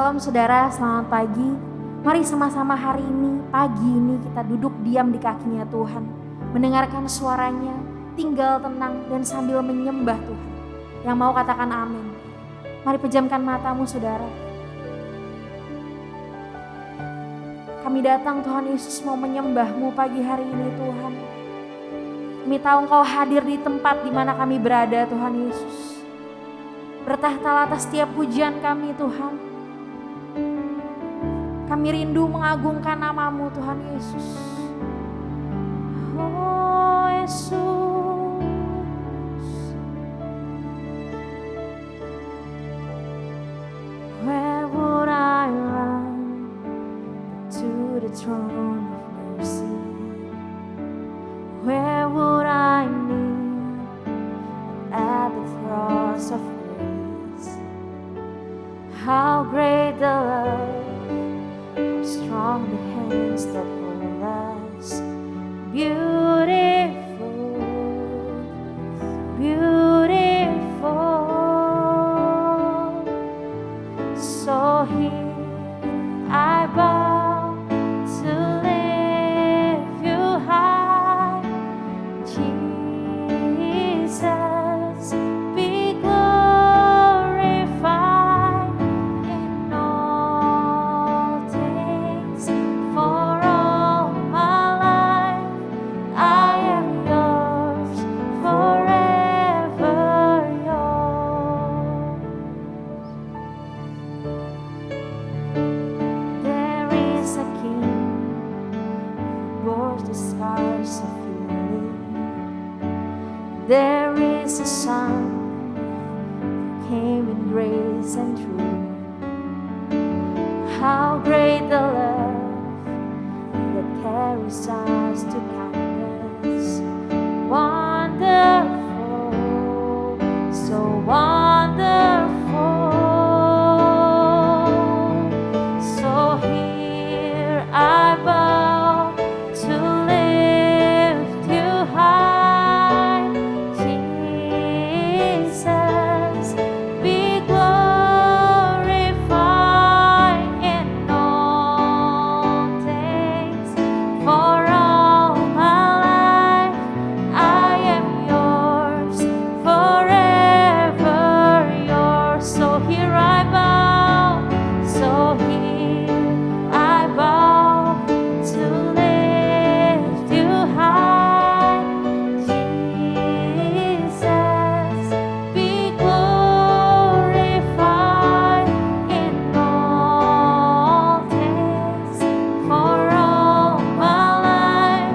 Shalom saudara, selamat pagi. Mari sama-sama hari ini, pagi ini kita duduk diam di kakinya Tuhan. Mendengarkan suaranya, tinggal tenang dan sambil menyembah Tuhan. Yang mau katakan amin. Mari pejamkan matamu saudara. Kami datang Tuhan Yesus mau menyembah-Mu pagi hari ini Tuhan. Kami tahu Engkau hadir di tempat di mana kami berada Tuhan Yesus. Bertahta atas setiap pujian kami Tuhan. Kami rindu mengagungkan nama-Mu Tuhan Yesus. Oh Yesus. Where would I run to the throne of mercy? Where would I kneel at the cross of grace? How great the love, strong the hands that hold us, beautiful, beautiful. So here I bow to lift you high, Jesus, be glorified in all things. For all my life I am yours, forever yours. There is a King who bore the scars of healing. There is a Son who came in grace and truth. How great the love that carries us to kindness. Wonderful, so wonderful. So here I bow to lift you high, Jesus, be glorified in all things. For all my life I am yours, forever yours. So here I bow, so here I bow to lift you high, Jesus, be glorified in all things. For all my life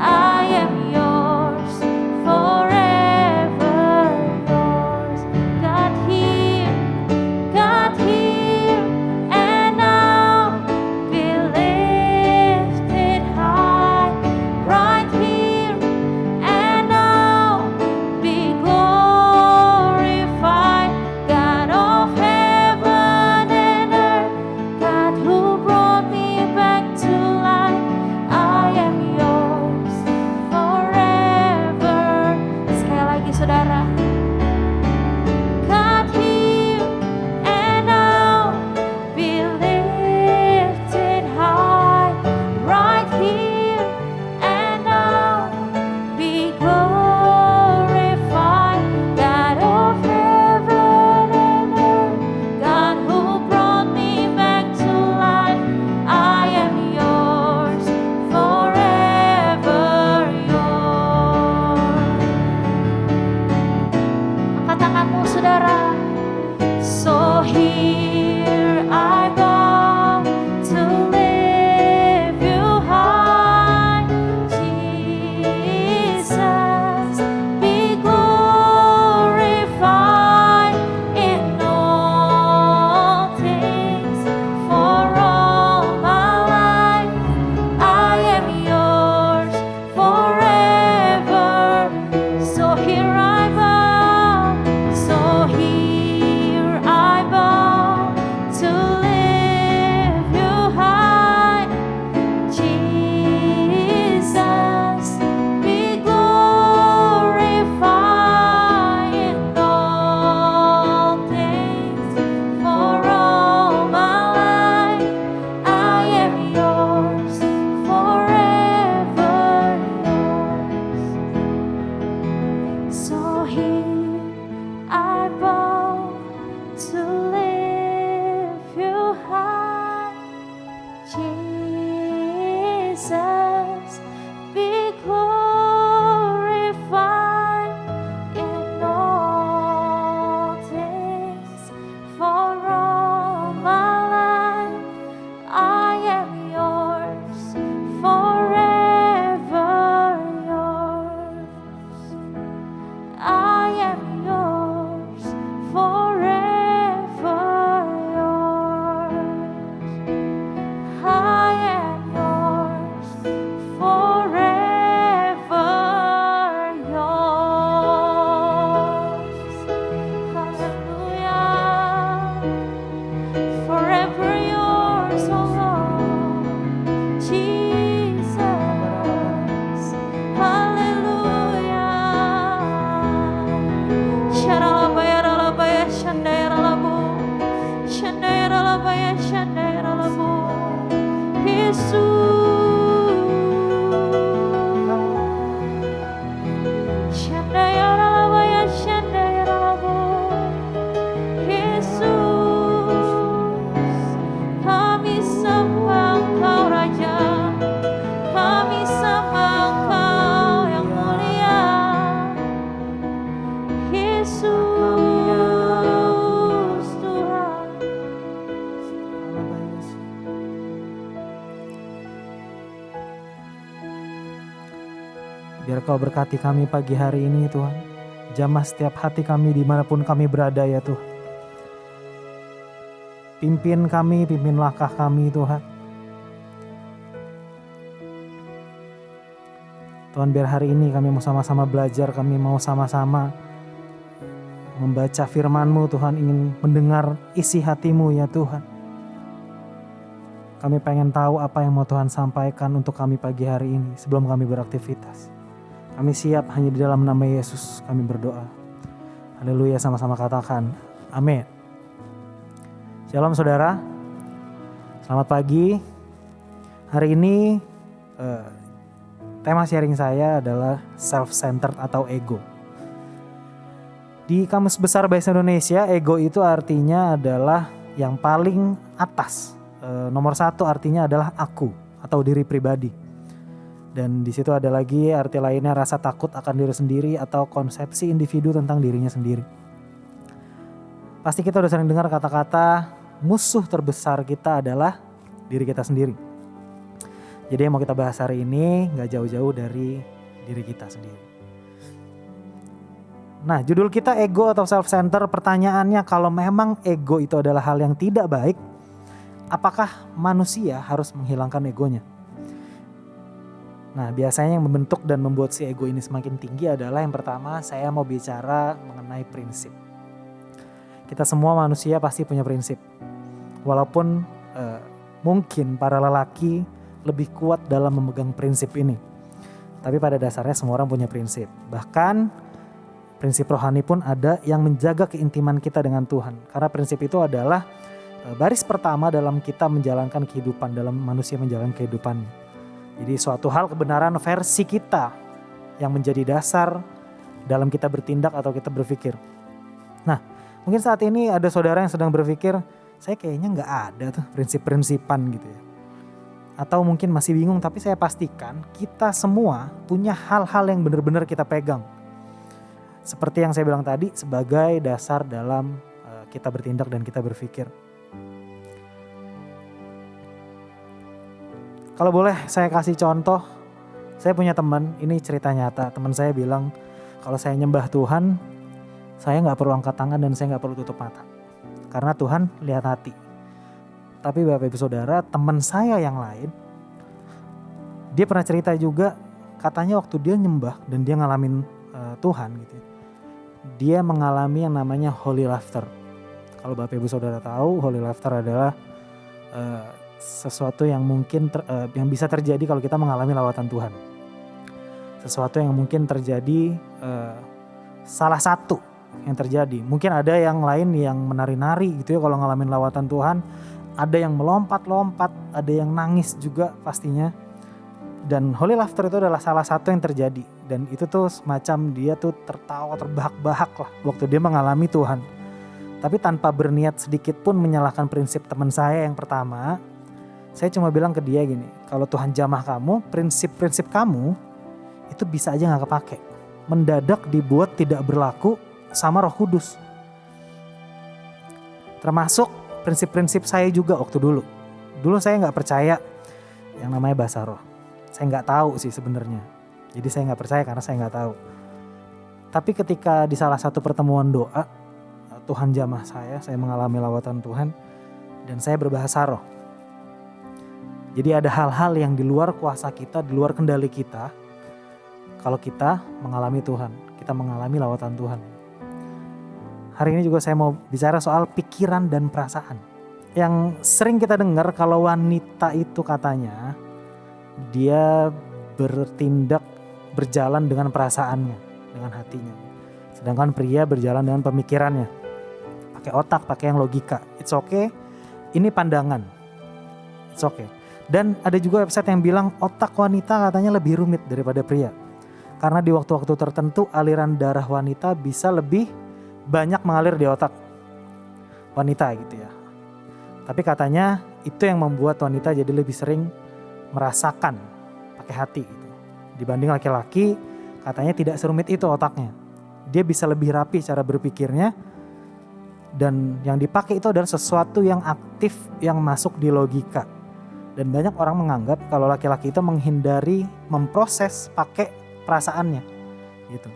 I am yours, forever yours. God here, and now be lifted high, right here and now be glorified. God of heaven and earth, God who brought me back to life, I am yours forever. Sekali lagi saudara. God here and now be lifted high, right here and now be glorified. God of heaven and earth, God who brought me back to life, I am yours, forever yours. So here I bow to lift you high, Jesus, be glorified in all things. For all my life I am yours, forever yours. I am yours, forever yours. I am yours, forever yours. Hallelujah. Forever yours, oh Lord, Jesus. Hallelujah. Sharalabaya, ralabaya, shandaya, ralabu. Shandaya, ralabaya, shandaya, ralabu. Jesus. Shandaya, ralabaya, shandaya, ralabu. Yesus, kami sembah Engkau Raja, kami sembah Engkau yang mulia. Yesus Tuhan. Biar Kau berkati kami pagi hari ini Tuhan. Jamah setiap hati kami dimanapun kami berada ya Tuhan. Pimpin kami, pimpin langkah kami Tuhan. Tuhan biar hari ini kami mau sama-sama belajar, kami mau sama-sama membaca firman-Mu Tuhan, ingin mendengar isi hati-Mu ya Tuhan. Kami pengen tahu apa yang mau Tuhan sampaikan untuk kami pagi hari ini sebelum kami beraktivitas. Kami siap hanya di dalam nama Yesus kami berdoa. Haleluya, sama-sama katakan amin. Shalom saudara, selamat pagi. Hari ini tema sharing saya adalah self-centered atau ego. Di Kamus Besar Bahasa Indonesia, ego itu artinya adalah yang paling atas. Nomor 1 artinya adalah aku atau diri pribadi. Dan di situ ada lagi arti lainnya rasa takut akan diri sendiri atau konsepsi individu tentang dirinya sendiri. Pasti kita udah sering dengar kata-kata musuh terbesar kita adalah diri kita sendiri. Jadi yang mau kita bahas hari ini gak jauh-jauh dari diri kita sendiri. Nah, judul kita ego atau self-center. Pertanyaannya, kalau memang ego itu adalah hal yang tidak baik, apakah manusia harus menghilangkan egonya? Nah, biasanya yang membentuk dan membuat si ego ini semakin tinggi adalah yang pertama, saya mau bicara mengenai prinsip. Kita semua manusia pasti punya prinsip. Walaupun mungkin para lelaki lebih kuat dalam memegang prinsip ini. Tapi pada dasarnya semua orang punya prinsip. Bahkan prinsip rohani pun ada yang menjaga keintiman kita dengan Tuhan. Karena prinsip itu adalah baris pertama dalam kita menjalankan kehidupan, dalam manusia menjalankan kehidupannya. Jadi suatu hal kebenaran versi kita yang menjadi dasar dalam kita bertindak atau kita berpikir. Nah, mungkin saat ini ada saudara yang sedang berpikir, saya kayaknya gak ada tuh prinsip-prinsipan gitu ya. Atau mungkin masih bingung, tapi saya pastikan kita semua punya hal-hal yang benar-benar kita pegang. Seperti yang saya bilang tadi, sebagai dasar dalam kita bertindak dan kita berpikir. Kalau boleh saya kasih contoh, saya punya teman, ini cerita nyata. Teman saya bilang, kalau saya nyembah Tuhan, saya gak perlu angkat tangan dan saya gak perlu tutup mata. Karena Tuhan lihat hati. Tapi Bapak Ibu Saudara, teman saya yang lain, dia pernah cerita juga, katanya waktu dia nyembah dan dia ngalamin Tuhan gitu. Dia mengalami yang namanya holy laughter. Kalau Bapak Ibu Saudara tahu, holy laughter adalah sesuatu yang mungkin yang bisa terjadi kalau kita mengalami lawatan Tuhan. Sesuatu yang mungkin terjadi salah satu yang terjadi. Mungkin ada yang lain yang menari-nari gitu ya kalau ngalamin lawatan Tuhan. Ada yang melompat-lompat, ada yang nangis juga pastinya. Dan holy laughter itu adalah salah satu yang terjadi. Dan itu tuh semacam dia tuh tertawa terbahak-bahak lah waktu dia mengalami Tuhan. Tapi tanpa berniat sedikit pun menyalahkan prinsip teman saya yang pertama, saya cuma bilang ke dia gini, kalau Tuhan jamah kamu, prinsip-prinsip kamu itu bisa aja gak kepake. Mendadak dibuat tidak berlaku sama Roh Kudus. Termasuk prinsip-prinsip saya juga waktu dulu. Dulu saya gak percaya yang namanya bahasa roh. Saya gak tahu sih sebenarnya. Jadi saya gak percaya karena saya gak tahu. Tapi ketika di salah satu pertemuan doa, Tuhan jamah saya mengalami lawatan Tuhan dan saya berbahasa roh. Jadi ada hal-hal yang di luar kuasa kita, di luar kendali kita. Kalau kita mengalami Tuhan, kita mengalami lawatan Tuhan. Hari ini juga saya mau bicara soal pikiran dan perasaan. Yang sering kita dengar kalau wanita itu katanya dia bertindak berjalan dengan perasaannya, dengan hatinya. Sedangkan pria berjalan dengan pemikirannya. Pakai otak, pakai yang logika. It's okay. Ini pandangan. It's okay. Dan ada juga website yang bilang otak wanita katanya lebih rumit daripada pria. Karena di waktu-waktu tertentu aliran darah wanita bisa lebih banyak mengalir di otak wanita gitu ya. Tapi katanya itu yang membuat wanita jadi lebih sering merasakan pakai hati gitu. Dibanding laki-laki katanya tidak serumit itu otaknya. Dia bisa lebih rapi cara berpikirnya. Dan yang dipakai itu adalah sesuatu yang aktif yang masuk di logika. Dan banyak orang menganggap kalau laki-laki itu menghindari memproses pakai perasaannya gitu.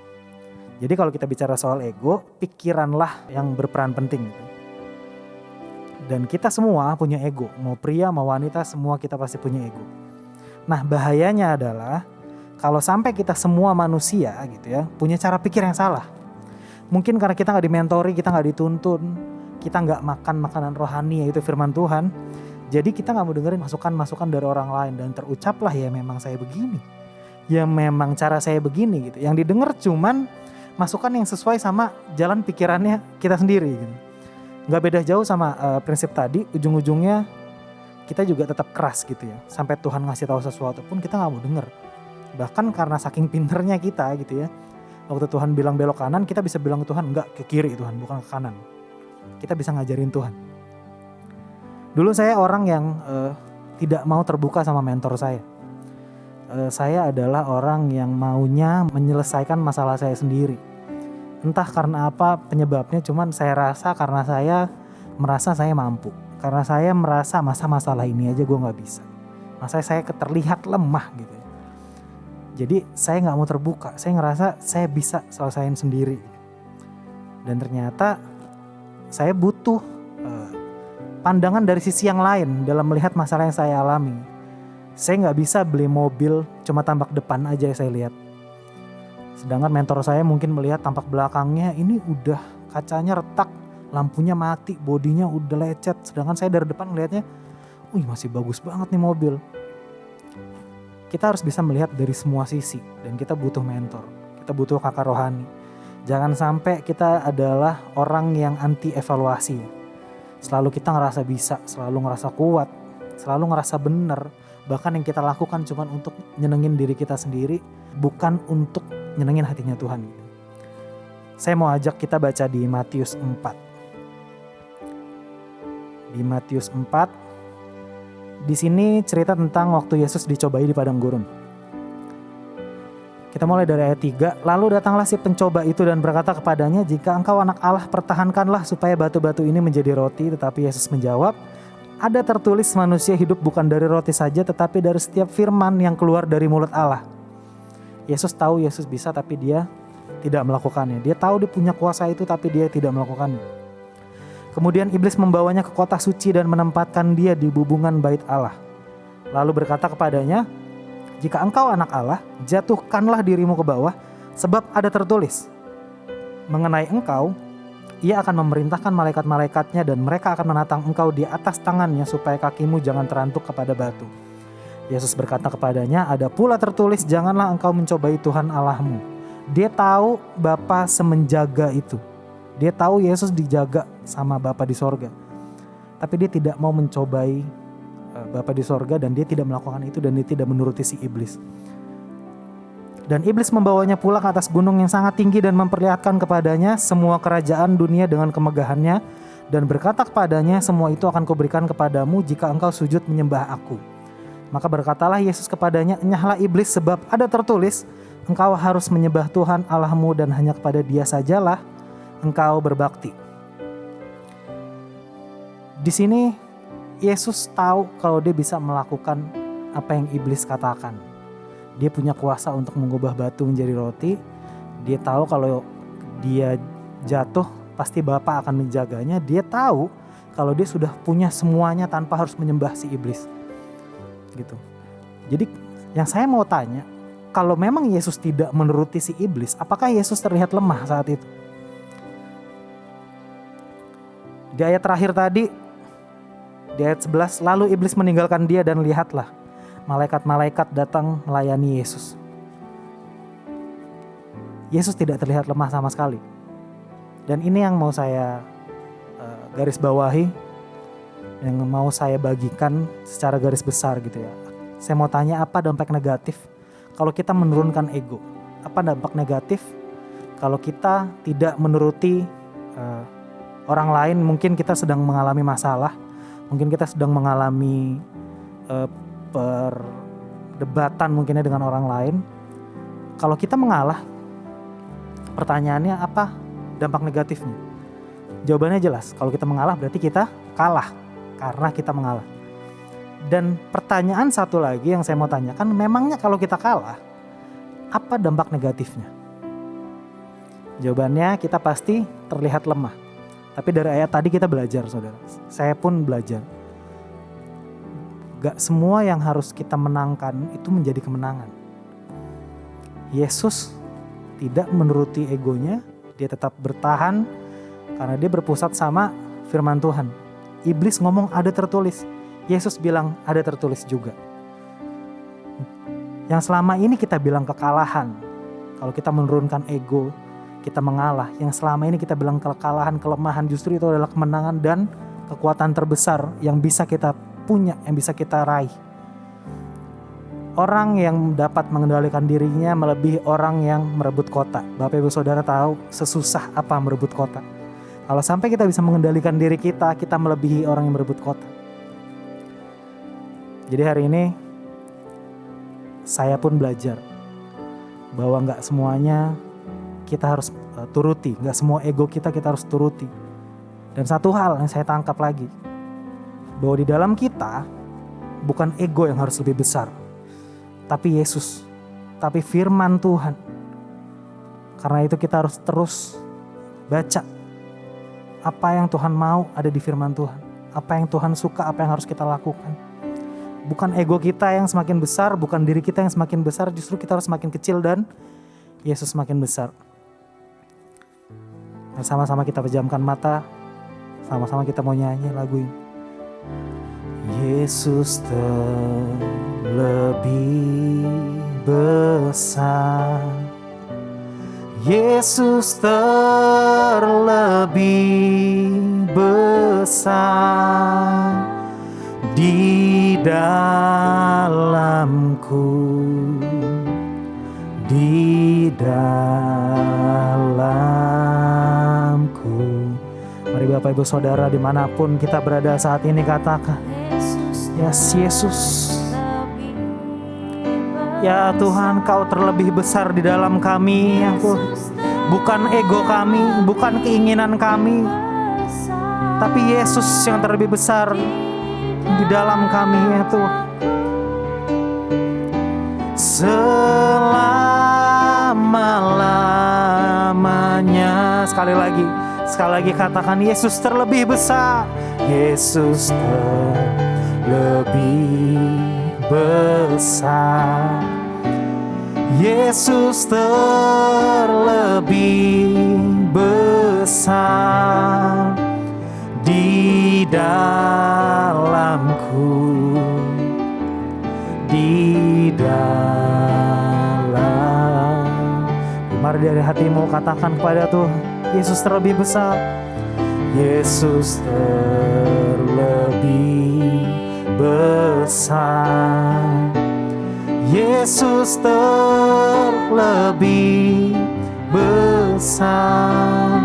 Jadi kalau kita bicara soal ego, pikiranlah yang berperan penting gitu. Dan kita semua punya ego, mau pria mau wanita semua kita pasti punya ego. Nah bahayanya adalah kalau sampai kita semua manusia gitu ya punya cara pikir yang salah. Mungkin karena kita gak dimentori, kita gak dituntun, kita gak makan makanan rohani yaitu firman Tuhan. Jadi kita gak mau dengerin masukan-masukan dari orang lain dan terucaplah ya memang saya begini. Ya memang cara saya begini gitu. Yang didengar cuman masukan yang sesuai sama jalan pikirannya kita sendiri gitu. Gak beda jauh sama prinsip tadi, ujung-ujungnya kita juga tetap keras gitu ya. Sampai Tuhan ngasih tahu sesuatu pun kita gak mau denger. Bahkan karena saking pinternya kita gitu ya. Waktu Tuhan bilang belok kanan, kita bisa bilang ke Tuhan, enggak ke kiri Tuhan, bukan ke kanan. Kita bisa ngajarin Tuhan. Dulu saya orang yang tidak mau terbuka sama mentor saya. Saya adalah orang yang maunya menyelesaikan masalah saya sendiri. Entah karena apa penyebabnya, cuman saya rasa karena saya merasa saya mampu. Karena saya merasa masalah ini aja gue gak bisa. Masa saya terlihat lemah gitu. Jadi saya gak mau terbuka, saya ngerasa saya bisa selesain sendiri. Dan ternyata saya butuh pandangan dari sisi yang lain dalam melihat masalah yang saya alami. Saya gak bisa beli mobil cuma tampak depan aja saya lihat. Sedangkan mentor saya mungkin melihat tampak belakangnya ini udah kacanya retak, lampunya mati, bodinya udah lecet. Sedangkan saya dari depan melihatnya, wih masih bagus banget nih mobil. Kita harus bisa melihat dari semua sisi dan kita butuh mentor, kita butuh kakak rohani. Jangan sampai kita adalah orang yang anti evaluasi. Selalu kita ngerasa bisa, selalu ngerasa kuat, selalu ngerasa benar. Bahkan yang kita lakukan cuma untuk nyenengin diri kita sendiri, bukan untuk nyenengin hatinya Tuhan. Saya mau ajak kita baca di Matius 4. Di Matius 4, di sini cerita tentang waktu Yesus dicobai di padang gurun. Kita mulai dari ayat 3. Lalu datanglah si pencoba itu dan berkata kepadanya, jika engkau anak Allah pertahankanlah supaya batu-batu ini menjadi roti. Tetapi Yesus menjawab, ada tertulis manusia hidup bukan dari roti saja tetapi dari setiap firman yang keluar dari mulut Allah. Yesus tahu Yesus bisa tapi dia tidak melakukannya. Dia tahu dia punya kuasa itu tapi dia tidak melakukannya. Kemudian iblis membawanya ke kota suci dan menempatkan dia di bubungan bait Allah. Lalu berkata kepadanya, jika engkau anak Allah, jatuhkanlah dirimu ke bawah, sebab ada tertulis, mengenai engkau, ia akan memerintahkan malaikat-malaikatnya dan mereka akan menatang engkau di atas tangannya supaya kakimu jangan terantuk kepada batu. Yesus berkata kepadanya, ada pula tertulis, janganlah engkau mencobai Tuhan Allahmu. Dia tahu Bapa semenjaga itu. Dia tahu Yesus dijaga sama Bapa di sorga. Tapi dia tidak mau mencobai Bapa di sorga dan dia tidak melakukan itu dan dia tidak menuruti si iblis. Dan iblis membawanya pula ke atas gunung yang sangat tinggi dan memperlihatkan kepadanya semua kerajaan dunia dengan kemegahannya, dan berkata kepadanya, semua itu akan kuberikan kepadamu jika engkau sujud menyembah aku. Maka berkatalah Yesus kepadanya, enyahlah iblis, sebab ada tertulis, engkau harus menyembah Tuhan Allahmu dan hanya kepada Dia sajalah engkau berbakti. Di sini Yesus tahu kalau dia bisa melakukan apa yang iblis katakan. Dia punya kuasa untuk mengubah batu menjadi roti. Dia tahu kalau dia jatuh pasti Bapa akan menjaganya. Dia tahu kalau dia sudah punya semuanya tanpa harus menyembah si iblis. Gitu. Jadi yang saya mau tanya, kalau memang Yesus tidak menuruti si iblis, apakah Yesus terlihat lemah saat itu? Di ayat terakhir tadi, di ayat 11, lalu iblis meninggalkan dia dan lihatlah, malaikat-malaikat datang melayani Yesus. Yesus tidak terlihat lemah sama sekali. Dan ini yang mau saya garis bawahi, yang mau saya bagikan secara garis besar gitu ya. Saya mau tanya, apa dampak negatif kalau kita menurunkan ego? Apa dampak negatif kalau kita tidak menuruti orang lain? Mungkin kita sedang mengalami masalah, mungkin kita sedang mengalami perdebatan mungkinnya dengan orang lain. Kalau kita mengalah, pertanyaannya apa dampak negatifnya? Jawabannya jelas, kalau kita mengalah berarti kita kalah karena kita mengalah. Dan pertanyaan satu lagi yang saya mau tanyakan, memangnya kalau kita kalah, apa dampak negatifnya? Jawabannya kita pasti terlihat lemah. Tapi dari ayat tadi kita belajar, saudara. Saya pun belajar. Gak semua yang harus kita menangkan itu menjadi kemenangan. Yesus tidak menuruti egonya, dia tetap bertahan karena dia berpusat sama firman Tuhan. Iblis ngomong ada tertulis, Yesus bilang ada tertulis juga. Yang selama ini kita bilang kekalahan, kalau kita menurunkan ego, kita mengalah. Yang selama ini kita bilang kekalahan, kelemahan, justru itu adalah kemenangan dan kekuatan terbesar yang bisa kita punya, yang bisa kita raih. Orang yang dapat mengendalikan dirinya melebihi orang yang merebut kota. Bapak Ibu Saudara tahu sesusah apa merebut kota. Kalau sampai kita bisa mengendalikan diri kita, kita melebihi orang yang merebut kota. Jadi hari ini saya pun belajar bahwa gak semuanya kita harus turuti, gak semua ego kita harus turuti. Dan satu hal yang saya tangkap lagi, bahwa di dalam kita bukan ego yang harus lebih besar, tapi Yesus, tapi firman Tuhan. Karena itu kita harus terus baca apa yang Tuhan mau ada di firman Tuhan, apa yang Tuhan suka, apa yang harus kita lakukan. Bukan ego kita yang semakin besar, bukan diri kita yang semakin besar, justru kita harus semakin kecil dan Yesus semakin besar. Dan sama-sama kita pejamkan mata, sama-sama kita mau nyanyi lagu ini. Yesus terlebih besar, Yesus terlebih besar di dalamku, di dalamku. Mari Bapak Ibu Saudara dimanapun kita berada saat ini katakan, yes Yesus. Ya Tuhan, Kau terlebih besar di dalam kami ya Tuhan. Bukan ego kami, bukan keinginan kami, tapi Yesus yang terlebih besar di dalam kami ya Tuhan. Selama-lamanya. Sekali lagi katakan, Yesus terlebih besar, Yesus terlebih besar, Yesus terlebih besar di dalamku, di dalam. Mari dari hatimu katakan kepada Tuhan, Yesus terlebih besar, Yesus terlebih besar, Yesus terlebih besar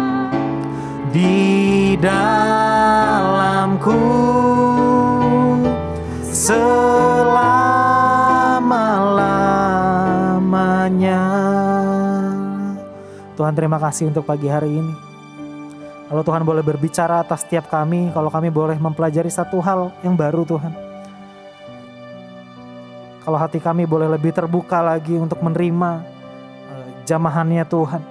di dalamku selama-lamanya. Tuhan, terima kasih untuk pagi hari ini. Kalau Tuhan boleh berbicara atas setiap kami, kalau kami boleh mempelajari satu hal yang baru Tuhan. Kalau hati kami boleh lebih terbuka lagi untuk menerima jamahannya Tuhan.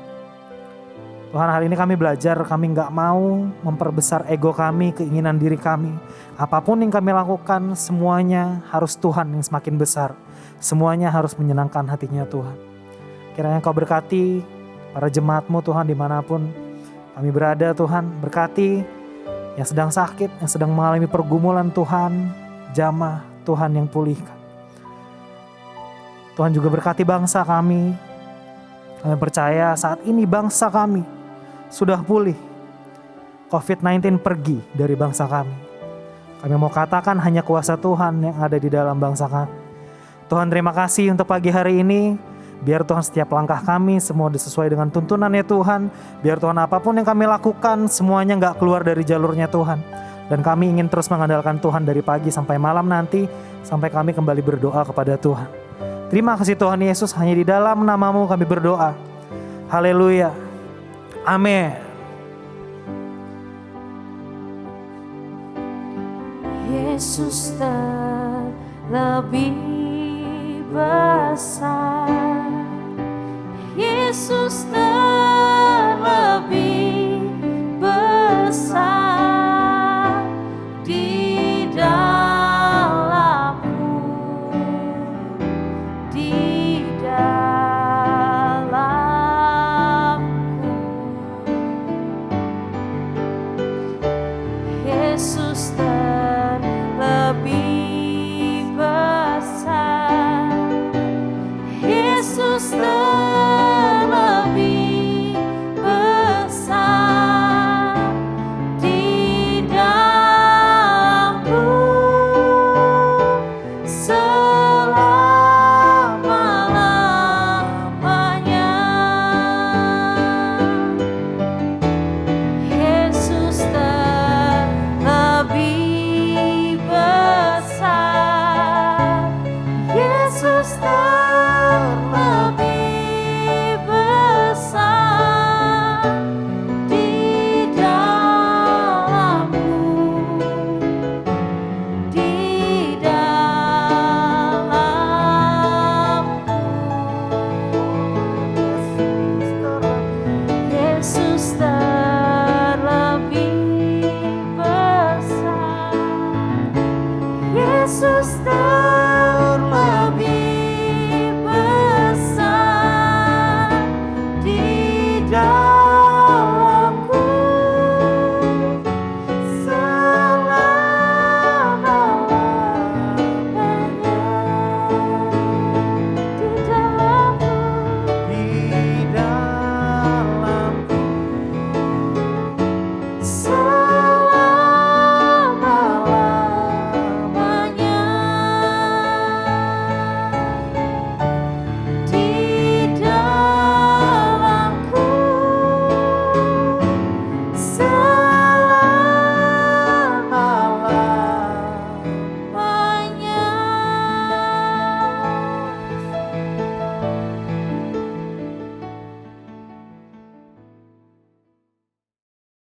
Tuhan, hari ini kami belajar, kami gak mau memperbesar ego kami, keinginan diri kami. Apapun yang kami lakukan, semuanya harus Tuhan yang semakin besar. Semuanya harus menyenangkan hatinya Tuhan. Kiranya Kau berkati para jemaat-Mu Tuhan dimanapun kami berada Tuhan. Berkati yang sedang sakit, yang sedang mengalami pergumulan Tuhan. Jamah Tuhan yang pulihkan. Tuhan juga berkati bangsa kami. Kami percaya saat ini bangsa kami sudah pulih. COVID-19 pergi dari bangsa kami. Kami mau katakan hanya kuasa Tuhan yang ada di dalam bangsa kami. Tuhan, terima kasih untuk pagi hari ini. Biar Tuhan setiap langkah kami semua sesuai dengan tuntunannya Tuhan. Biar Tuhan apapun yang kami lakukan semuanya gak keluar dari jalurnya Tuhan. Dan kami ingin terus mengandalkan Tuhan dari pagi sampai malam nanti. Sampai kami kembali berdoa kepada Tuhan. Terima kasih Tuhan Yesus, hanya di dalam nama-Mu kami berdoa. Haleluya. Amin. Yesus terlebih besar, Yesus terlebih